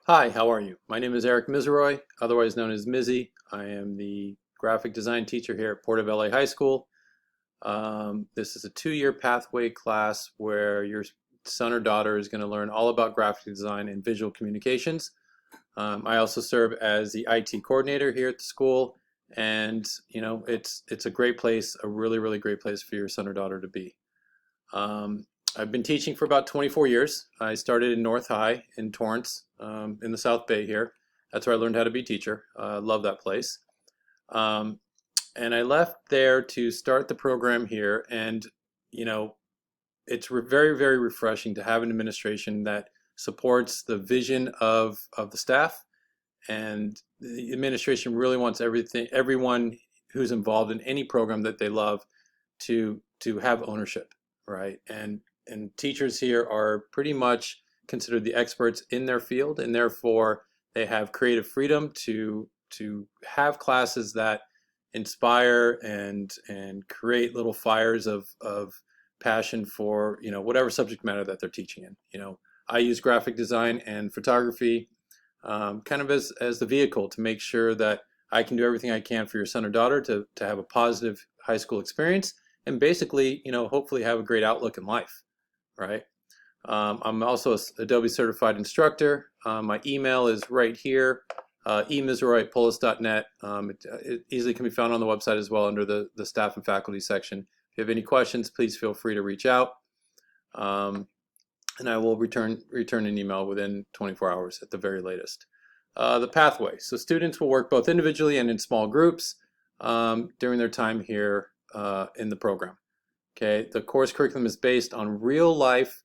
Hi, how are you? My name is Erick MIseroy, otherwise known as Mizzy. I am the graphic design teacher here at Port of LA High School. This is a 2-year pathway class where your son or daughter is going to learn all about graphic design and visual communications. I also serve as the IT coordinator here at the school, and it's a great place, a really great place for your son or daughter to be. Um, I've been teaching for about 24 years. I started in North High in Torrance, in the South Bay here. That's where I learned how to be a teacher. Love that place. Um, and I left there to start the program here. And, you know, it's very refreshing to have an administration that supports the vision of the staff. And the administration really wants everyone who's involved in any program that they love to have ownership, right? And teachers here are pretty much considered the experts in their field, and therefore they have creative freedom to have classes that inspire and create little fires of passion for whatever subject matter that they're teaching in. I use graphic design and photography kind of as the vehicle to make sure that I can do everything I can for your son or daughter to have a positive high school experience and basically, hopefully have a great outlook in life, right? I'm also a Adobe certified instructor. My email is right here, emiseroy@polis.net. It easily can be found on the website as well under the staff and faculty section. If you have any questions, please feel free to reach out. And I will return an email within 24 hours at the very latest. The pathway. So students will work both individually and in small groups during their time here in the program. Okay, the course curriculum is based on real life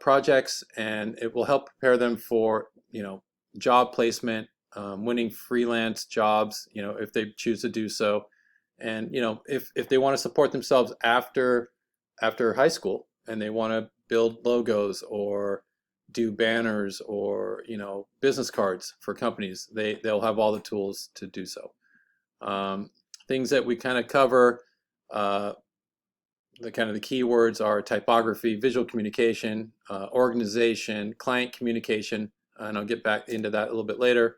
projects, and it will help prepare them for job placement, winning freelance jobs, if they choose to do so, and if they want to support themselves after high school and they want to build logos or do banners or business cards for companies, they'll have all the tools to do so. Things that we kind of cover, the keywords are typography, visual communication, organization, client communication, and I'll get back into that a little bit later.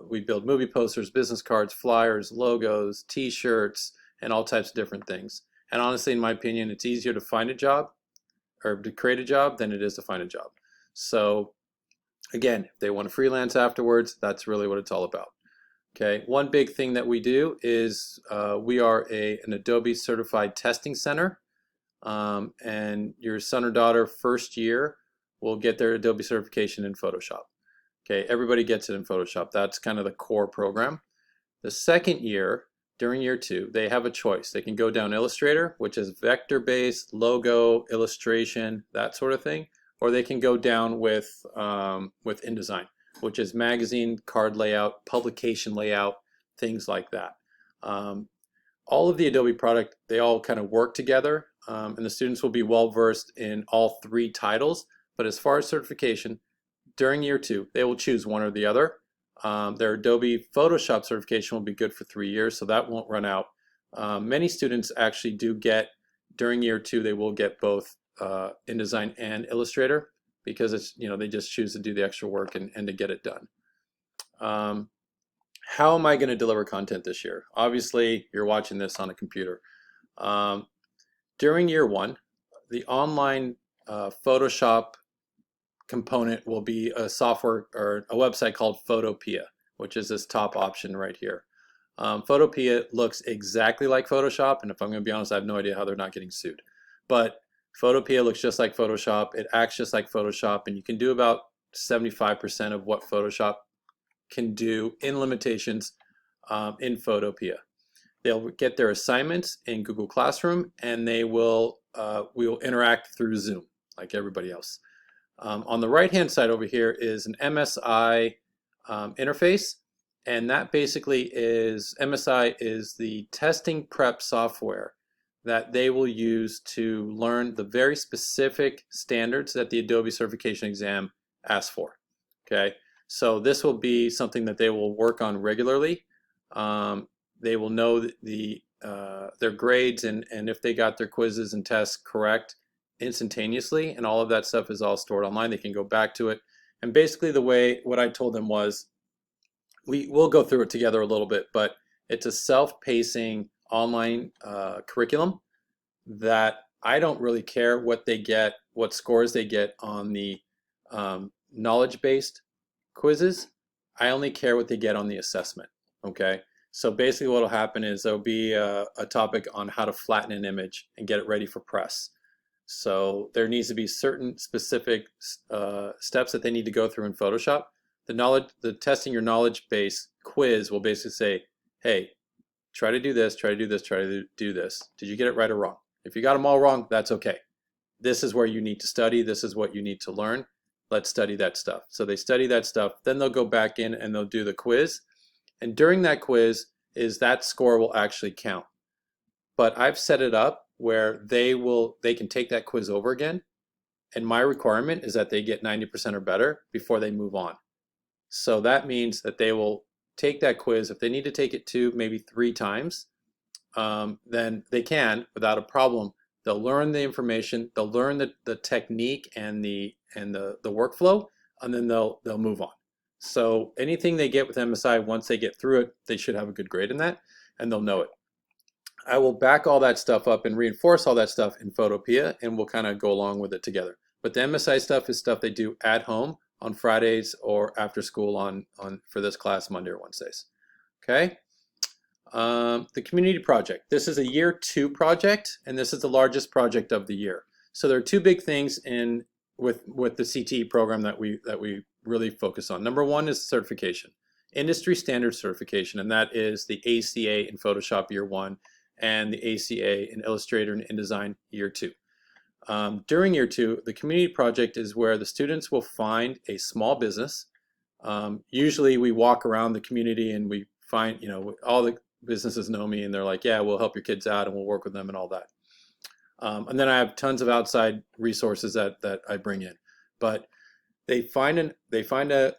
We build movie posters, business cards, flyers, logos, t-shirts, and all types of different things. And honestly, in my opinion, it's easier to find a job or to create a job than it is to find a job. So again, if they want to freelance afterwards, that's really what it's all about. Okay, one big thing that we do is we are an Adobe certified testing center, and your son or daughter first year will get their Adobe certification in Photoshop. Okay, everybody gets it in Photoshop. That's kind of the core program. The second year, during year 2, they have a choice. They can go down Illustrator, which is vector-based, logo, illustration, that sort of thing, or they can go down with InDesign, which is magazine, card layout, publication layout, things like that. All of the Adobe product, they all kind of work together, and the students will be well versed in all 3 titles. But as far as certification, during year 2, they will choose one or the other. Their Adobe Photoshop certification will be good for 3 years, so that won't run out. Many students actually do get, during year 2, they will get both InDesign and Illustrator because it's, they just choose to do the extra work and to get it done. How am I going to deliver content this year? Obviously, you're watching this on a computer. During year 1, the online Photoshop component will be a software or a website called Photopea, which is this top option right here. Photopea looks exactly like Photoshop, and if I'm going to be honest, I have no idea how they're not getting sued. But Photopea looks just like Photoshop, it acts just like Photoshop, and you can do about 75% of what Photoshop can do in limitations in Photopea. They'll get their assignments in Google Classroom, and we will interact through Zoom like everybody else. On the right-hand side over here is an MSI interface, and that basically is, MSI is the testing prep software that they will use to learn the very specific standards that the Adobe certification exam asks for. Okay, so this will be something that they will work on regularly. They will know their grades and if they got their quizzes and tests correct instantaneously, and all of that stuff is all stored online. They can go back to it And basically what I told them was, we'll go through it together a little bit, but it's a self-pacing online curriculum that I don't really care what they get, what scores they get on the knowledge-based quizzes. I only care what they get on the assessment, okay? So basically what will happen is there'll be a topic on how to flatten an image and get it ready for press. So there needs to be certain specific steps that they need to go through in Photoshop. The testing your knowledge base quiz will basically say, hey, try to do this, try to do this, try to do this. Did you get it right or wrong? If you got them all wrong, that's okay. This is where you need to study. This is what you need to learn. Let's study that stuff. So they study that stuff. Then they'll go back in and they'll do the quiz. And during that quiz that score will actually count. But I've set it up where they can take that quiz over again. And my requirement is that they get 90% or better before they move on. So that means that they will take that quiz. If they need to take it 2, maybe 3 times, then they can without a problem. They'll learn the information, they'll learn the technique and the workflow, and then they'll move on. So anything they get with MSI, once they get through it, they should have a good grade in that, and they'll know it. I will back all that stuff up and reinforce all that stuff in Photopea, and we'll kind of go along with it together. But the MSI stuff is stuff they do at home on Fridays or after school for this class Monday or Wednesdays. Okay. The community project. This is a year 2 project, and this is the largest project of the year. So there are 2 big things with the CTE program that we really focus on. Number 1 is certification, industry standard certification, and that is the ACA in Photoshop year 1 and the ACA in Illustrator and InDesign year 2. During year 2, the community project is where the students will find a small business. Usually we walk around the community and we find, all the businesses know me and they're like, yeah, we'll help your kids out and we'll work with them and all that. And then I have tons of outside resources that I bring in. But they find a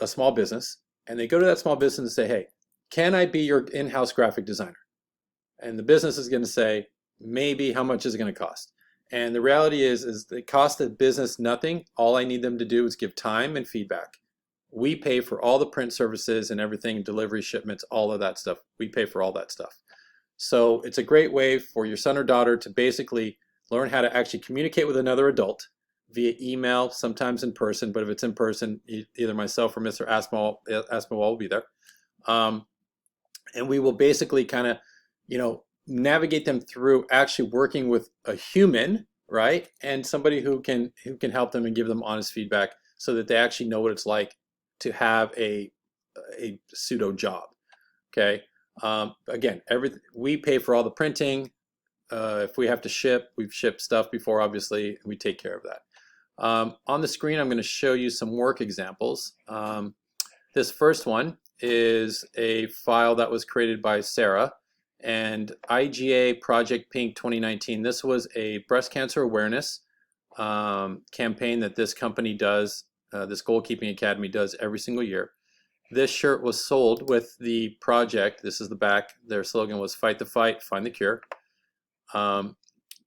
small business, and they go to that small business and say, hey, can I be your in-house graphic designer? And the business is going to say, maybe. How much is it going to cost? And the reality is it costs the business nothing. All I need them to do is give time and feedback. We pay for all the print services and everything, delivery, shipments, all of that stuff. We pay for all that stuff. So it's a great way for your son or daughter to basically learn how to actually communicate with another adult via email, sometimes in person, but if it's in person, either myself or Mr. Aspinwall will be there. And we will basically kind of, navigate them through actually working with a human, right? And somebody who can help them and give them honest feedback so that they actually know what it's like to have a pseudo job, okay? Again, we pay for all the printing. If we have to ship, we've shipped stuff before, obviously, and we take care of that. On the screen, I'm going to show you some work examples. This first one is a file that was created by Sarah and IGA Project Pink 2019. This was a breast cancer awareness campaign that this company does, this Goalkeeping Academy does every single year. This shirt was sold with the project. This is the back. Their slogan was "Fight the fight, find the cure."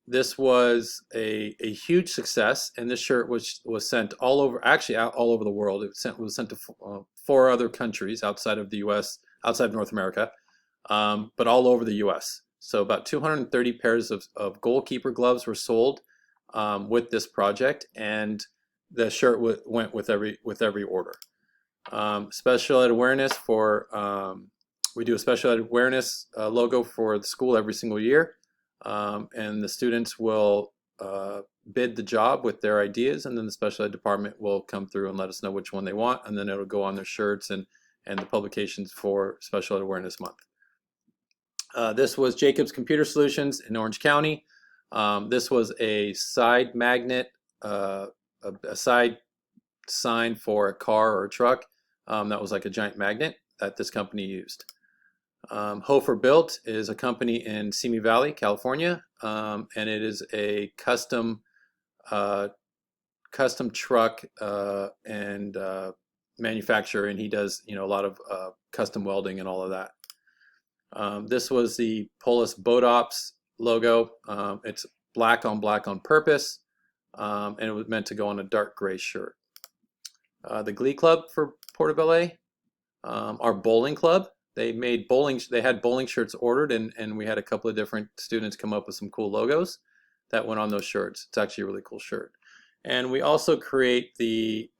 This was a huge success, and this shirt was sent all over, actually all over the world. It was sent to 4 other countries outside of the U.S., outside of North America, but all over the U.S. So about 230 pairs of goalkeeper gloves were sold with this project, and the shirt went with every order. Special ed awareness for we do a special ed awareness logo for the school every single year, and the students will bid the job with their ideas, and then the special ed department will come through and let us know which one they want, and then it'll go on their shirts and the publications for Special Ed Awareness Month. This was Jacobs Computer Solutions in Orange County. This was a side magnet, a side sign for a car or a truck that was like a giant magnet that this company used. Hofer Built is a company in Simi Valley, California, and it is a custom truck and manufacturer, and he does a lot of custom welding and all of that. This was the Polis Boat Ops logo. It's black on purpose, and it was meant to go on a dark gray shirt. the Glee Club for Portobello, our bowling club. They made bowling. They had bowling shirts ordered, and we had a couple of different students come up with some cool logos that went on those shirts. It's actually a really cool shirt. And we also create the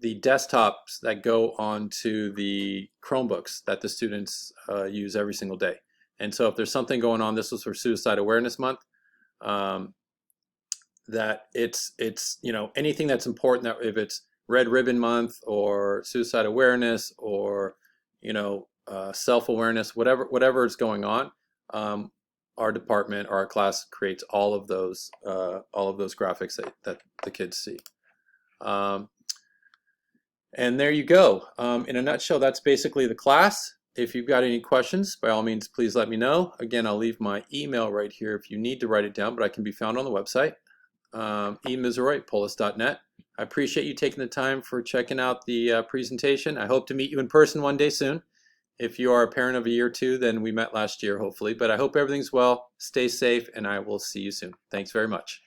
desktops that go onto the Chromebooks that the students use every single day. And so if there's something going on, this was for Suicide Awareness Month, that it's anything that's important, that if it's Red Ribbon Month or suicide awareness or self-awareness, whatever is going on, our department or our class creates all of those graphics that the kids see. And there you go. In a nutshell, that's basically the class. If you've got any questions, by all means, please let me know. Again, I'll leave my email right here if you need to write it down, but I can be found on the website, MIseroy@polis.net. I appreciate you taking the time for checking out the presentation. I hope to meet you in person one day soon. If you are a parent of a year two, then we met last year, hopefully. But I hope everything's well. Stay safe, and I will see you soon. Thanks very much.